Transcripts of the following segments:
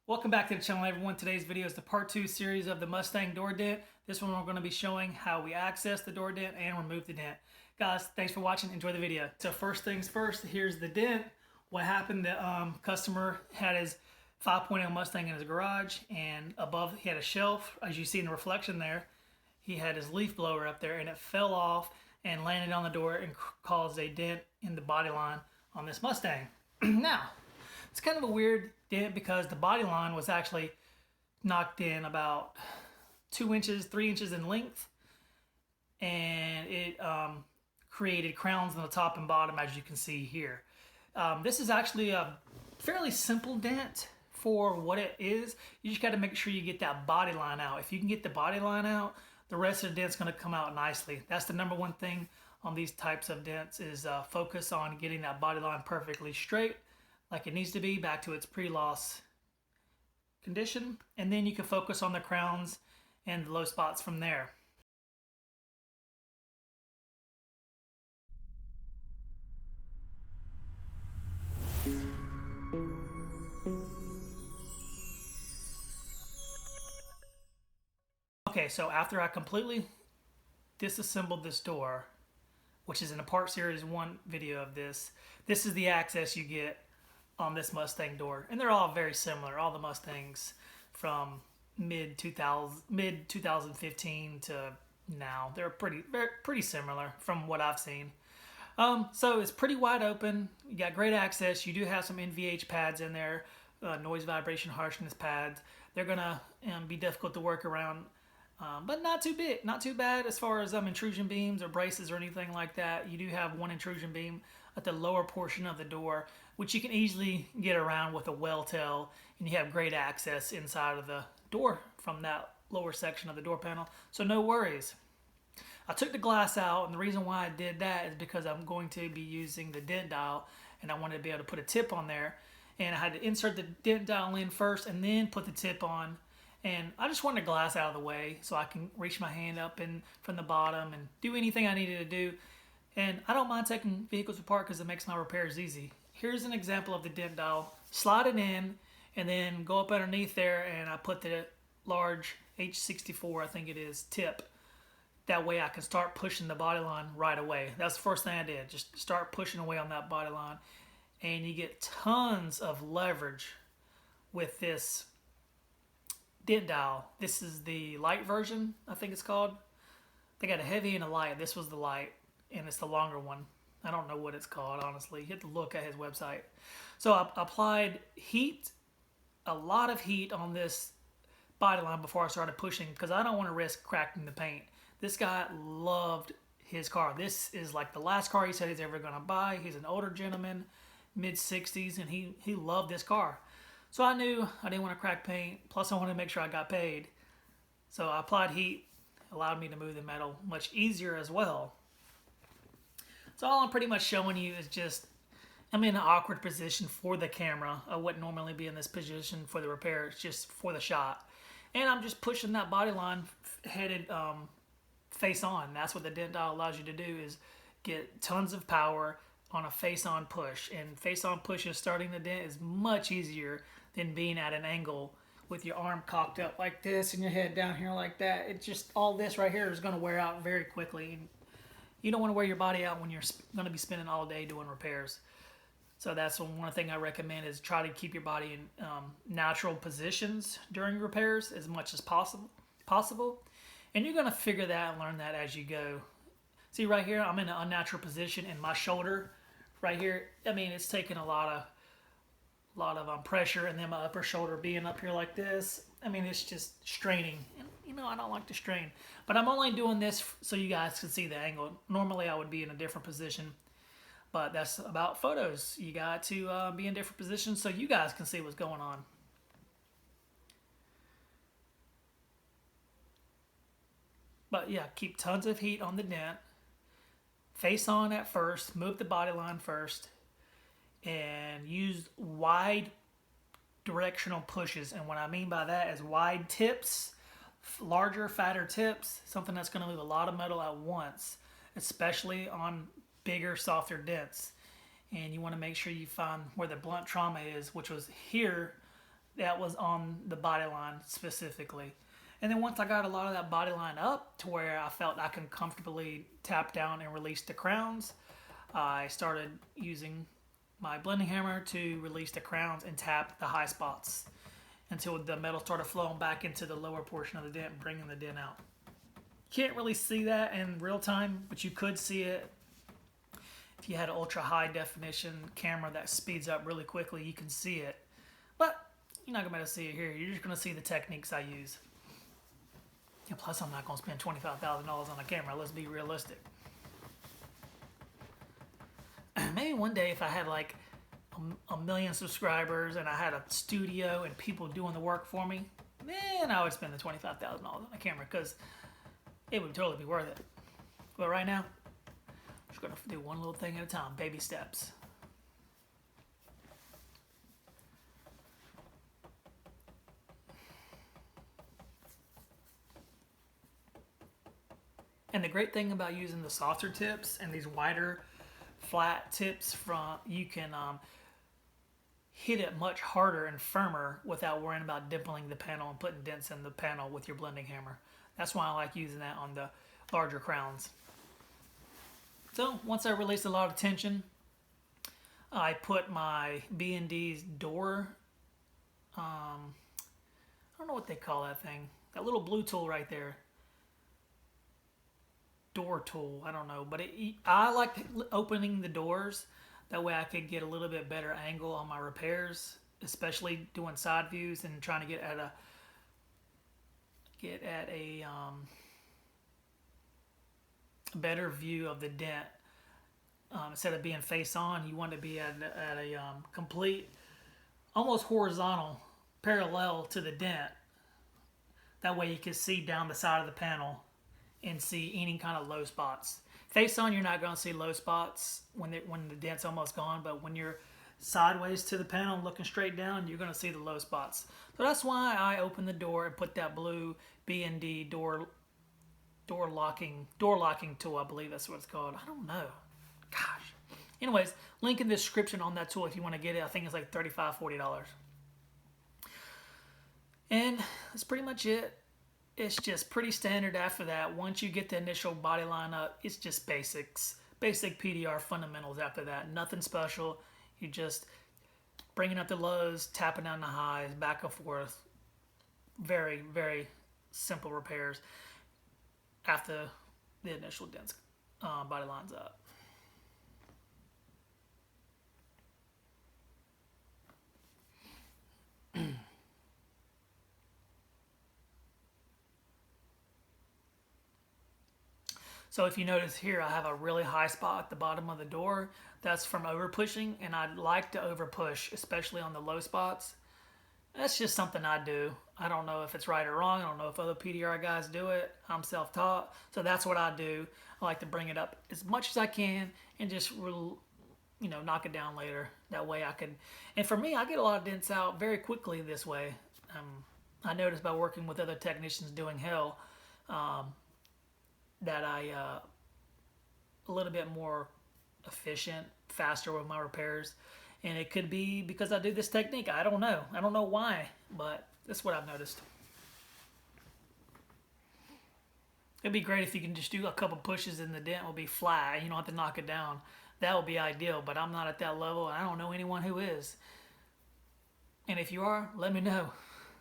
Welcome back to the channel, everyone. Today's video is the part 2 series of the Mustang door dent. This one we're going to be showing how we access the door dent and remove the dent. Guys, thanks for watching. Enjoy the video. So first things first, here's the dent. What happened, the customer had his 5.0 Mustang in his garage, and above he had a shelf. As you see in the reflection there, he had his leaf blower up there, and it fell off and landed on the door and caused a dent in the body line on this Mustang. Now, it's kind of a weird dent because the body line was actually knocked in about 2 inches, 3 inches in length, and it created crowns on the top and bottom, as you can see here. This is actually a fairly simple dent for what it is. You just got to make sure you get that body line out. If you can get the body line out, the rest of the dent's going to come out nicely. That's the number one thing on these types of dents is focus on getting that body line perfectly straight, like it needs to be, back to its pre-loss condition, and then you can focus on the crowns and the low spots from there. Okay, so after I completely disassembled this door, which is in a part series 1 video of this is the access you get on this Mustang door, and they're all very similar. All the Mustangs from mid 2015 to now, they're pretty similar from what I've seen. So it's pretty wide open. You got great access. You do have some NVH pads in there, noise, vibration, harshness pads. They're gonna be difficult to work around, but not too bad as far as intrusion beams or braces or anything like that. You do have one intrusion beam at the lower portion of the door, which you can easily get around with a well tail, and you have great access inside of the door from that lower section of the door panel, so no worries. I took the glass out, and the reason why I did that is because I'm going to be using the dent dial, and I wanted to be able to put a tip on there, and I had to insert the dent dial in first and then put the tip on. And I just wanted the glass out of the way so I can reach my hand up in from the bottom and do anything I needed to do. And I don't mind taking vehicles apart because it makes my repairs easy. Here's an example of the dent dial. Slide it in and then go up underneath there, and I put the large H64, I think it is, tip. That way I can start pushing the body line right away. That's the first thing I did. Just start pushing away on that body line. And you get tons of leverage with this dent dial. This is the light version, I think it's called. They got a heavy and a light. This was the light, and it's the longer one. I don't know what it's called, honestly. You have to look at his website. So I applied heat, a lot of heat on this body line before I started pushing, because I don't want to risk cracking the paint. This guy loved his car. This is like the last car he said he's ever going to buy. He's an older gentleman, mid-60s, and he loved this car. So I knew I didn't want to crack paint, plus I wanted to make sure I got paid. So I applied heat, allowed me to move the metal much easier as well. So all I'm pretty much showing you is just, I'm in an awkward position for the camera. I wouldn't normally be in this position for the repair, it's just for the shot. And I'm just pushing that body line headed face on. That's what the dent dial allows you to do, is get tons of power on a face-on push. And face-on push is starting the dent is much easier than being at an angle with your arm cocked up like this and your head down here like that. It's just, all this right here is going to wear out very quickly. You don't want to wear your body out when you're going to be spending all day doing repairs. So that's one thing I recommend, is try to keep your body in natural positions during repairs as much as possible. And you're going to figure that and learn that as you go. See right here, I'm in an unnatural position, and my shoulder right here, I mean, it's taking a lot of pressure, and then my upper shoulder being up here like this, I mean, it's just straining. And you know, I don't like to strain, but I'm only doing this so you guys can see the angle. Normally I would be in a different position, but that's about photos. You got to be in different positions so you guys can see what's going on. But yeah, keep tons of heat on the dent. Face on at first, move the body line first, and use wide directional pushes. And what I mean by that is wide tips, larger, fatter tips, something that's going to move a lot of metal at once, especially on bigger, softer dents. And you want to make sure you find where the blunt trauma is, which was here that was on the body line specifically. And then once I got a lot of that body line up to where I felt I could comfortably tap down and release the crowns, I started using my blending hammer to release the crowns and tap the high spots until the metal started flowing back into the lower portion of the dent, bringing the dent out. Can't really see that in real time, but you could see it if you had an ultra high definition camera that speeds up really quickly. You can see it, but you're not gonna be able to see it here. You're just gonna see the techniques I use. And plus, I'm not gonna spend $25,000 on a camera. Let's be realistic. Maybe one day if I had like a million subscribers and I had a studio and people doing the work for me, then I would spend the $25,000 on a camera, because it would totally be worth it. But right now, I'm just gonna do one little thing at a time, baby steps. And the great thing about using the softer tips and these wider flat tips, you can hit it much harder and firmer without worrying about dimpling the panel and putting dents in the panel with your blending hammer. That's why I like using that on the larger crowns. So once I released a lot of tension, I put my B&D's door, I don't know what they call that thing, that little blue tool right there. Door tool, I don't know, but I like opening the doors. That way I could get a little bit better angle on my repairs, especially doing side views and trying to get at a better view of the dent. Instead of being face on, you want to be at a complete, almost horizontal, parallel to the dent. That way you can see down the side of the panel and see any kind of low spots. Face on, you're not going to see low spots when the dent's almost gone, but when you're sideways to the panel looking straight down, you're going to see the low spots. So that's why I open the door and put that blue B&D door locking tool. I believe that's what it's called. I don't know. Gosh. Anyways, link in the description on that tool if you want to get it. I think it's like $35, $40. And that's pretty much it. It's just pretty standard after that. Once you get the initial body line up, it's just basics. Basic PDR fundamentals after that. Nothing special. You just bringing up the lows, tapping down the highs, back and forth. Very, very simple repairs after the initial dents body lines up. So if you notice here, I have a really high spot at the bottom of the door. That's from over pushing, and I'd like to over push, especially on the low spots. That's just something I do. I don't know if it's right or wrong. I don't know if other PDR guys do it. I'm self-taught, so that's what I do. I like to bring it up as much as I can and just, knock it down later. That way I can, and for me, I get a lot of dents out very quickly this way. I noticed by working with other technicians doing hell, that I a little bit more efficient, faster with my repairs. And it could be because I do this technique. I don't know. I don't know why, but that's what I've noticed. It'd be great if you can just do a couple pushes and the dent will be flat. You don't have to knock it down. That would be ideal, but I'm not at that level. I don't know anyone who is. And if you are, let me know.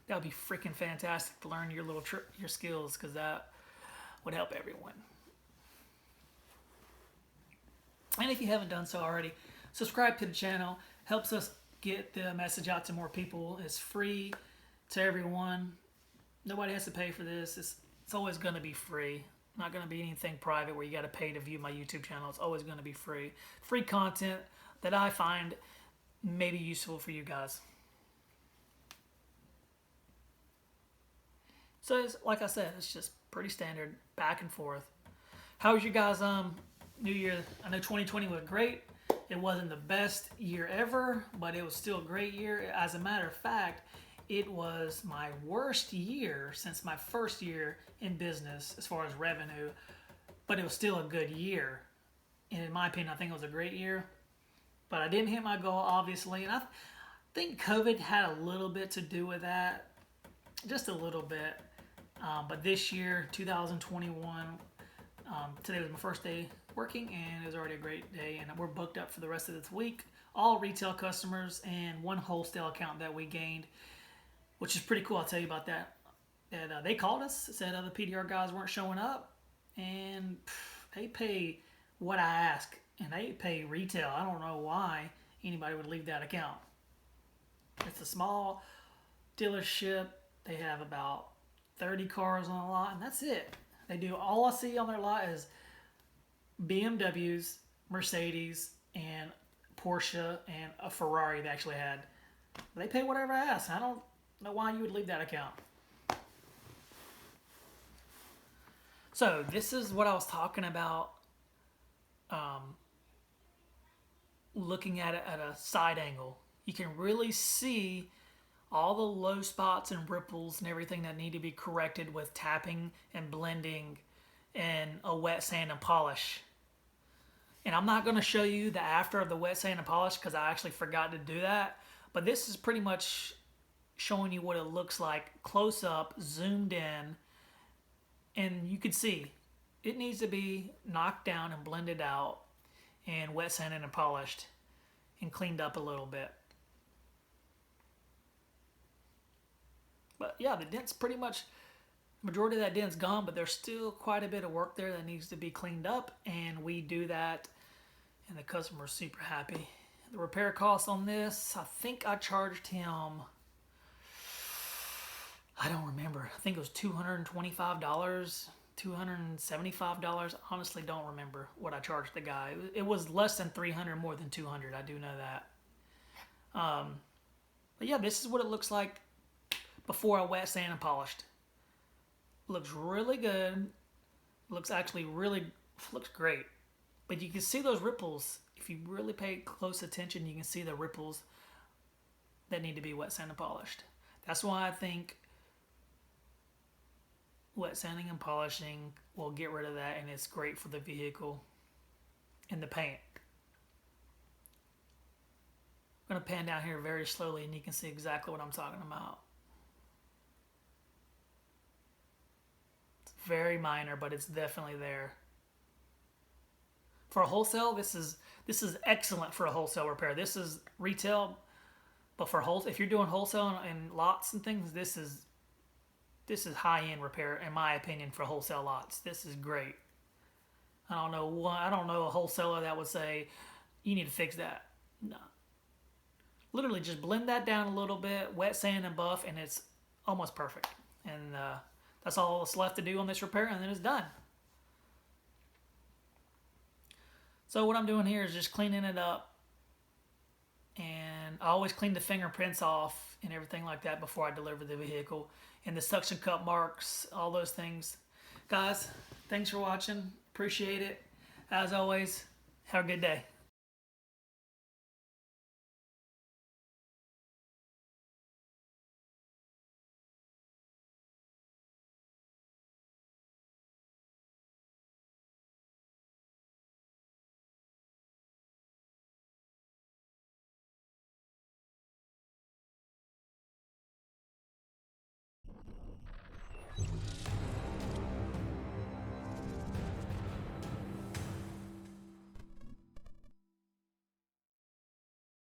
That would be freaking fantastic to learn your little your skills, because that would help everyone. And if you haven't done so already, subscribe to the channel. Helps us get the message out to more people. It's free to everyone. Nobody has to pay for this. It's always going to be free. Not going to be anything private where you got to pay to view my YouTube channel. It's always going to be free. Free content that I find may be useful for you guys. So like I said, it's just pretty standard, back and forth. How was your guys' New Year? I know 2020 was great. It wasn't the best year ever, but it was still a great year. As a matter of fact, it was my worst year since my first year in business as far as revenue, but it was still a good year. And in my opinion, I think it was a great year, but I didn't hit my goal, obviously. And think COVID had a little bit to do with that, just a little bit. But this year, 2021, today was my first day working, and it was already a great day, and we're booked up for the rest of this week. All retail customers and one wholesale account that we gained, which is pretty cool. I'll tell you about that. And they called us, said other PDR guys weren't showing up, and they pay what I ask, and they pay retail. I don't know why anybody would leave that account. It's a small dealership. They have about 30 cars on the lot, and that's it. They do, all I see on their lot is BMWs, Mercedes, and Porsche, and a Ferrari they actually had. They pay whatever I ask. I don't know why you would leave that account. So this is what I was talking about, looking at it at a side angle. You can really see all the low spots and ripples and everything that need to be corrected with tapping and blending and a wet sand and polish. And I'm not going to show you the after of the wet sand and polish because I actually forgot to do that. But this is pretty much showing you what it looks like close up, zoomed in. And you can see it needs to be knocked down and blended out and wet sanded and polished and cleaned up a little bit. But yeah, the dent's pretty much, majority of that dent's gone, but there's still quite a bit of work there that needs to be cleaned up, and we do that, and the customer's super happy. The repair cost on this, I think I charged him, I don't remember. I think it was $225, $275. Honestly, don't remember what I charged the guy. It was less than $300, more than $200. I do know that. But yeah, this is what it looks like before I wet sand and polished. Looks really good. Looks actually really, looks great. But you can see those ripples. If you really pay close attention, you can see the ripples that need to be wet sand and polished. That's why I think wet sanding and polishing will get rid of that, and it's great for the vehicle and the paint. I'm going to pan down here very slowly and you can see exactly what I'm talking about. It's very minor, but it's definitely there. For a wholesale, this is excellent for a wholesale repair. This is retail, but for if you're doing wholesale and lots and things, this is high-end repair, in my opinion, for wholesale lots. This is great. I don't know a wholesaler that would say, you need to fix that. No. Literally just blend that down a little bit, wet sand and buff, and it's almost perfect. And that's all that's left to do on this repair, and then it's done. So what I'm doing here is just cleaning it up. And I always clean the fingerprints off and everything like that before I deliver the vehicle. And the suction cup marks, all those things. Guys, thanks for watching. Appreciate it. As always, have a good day.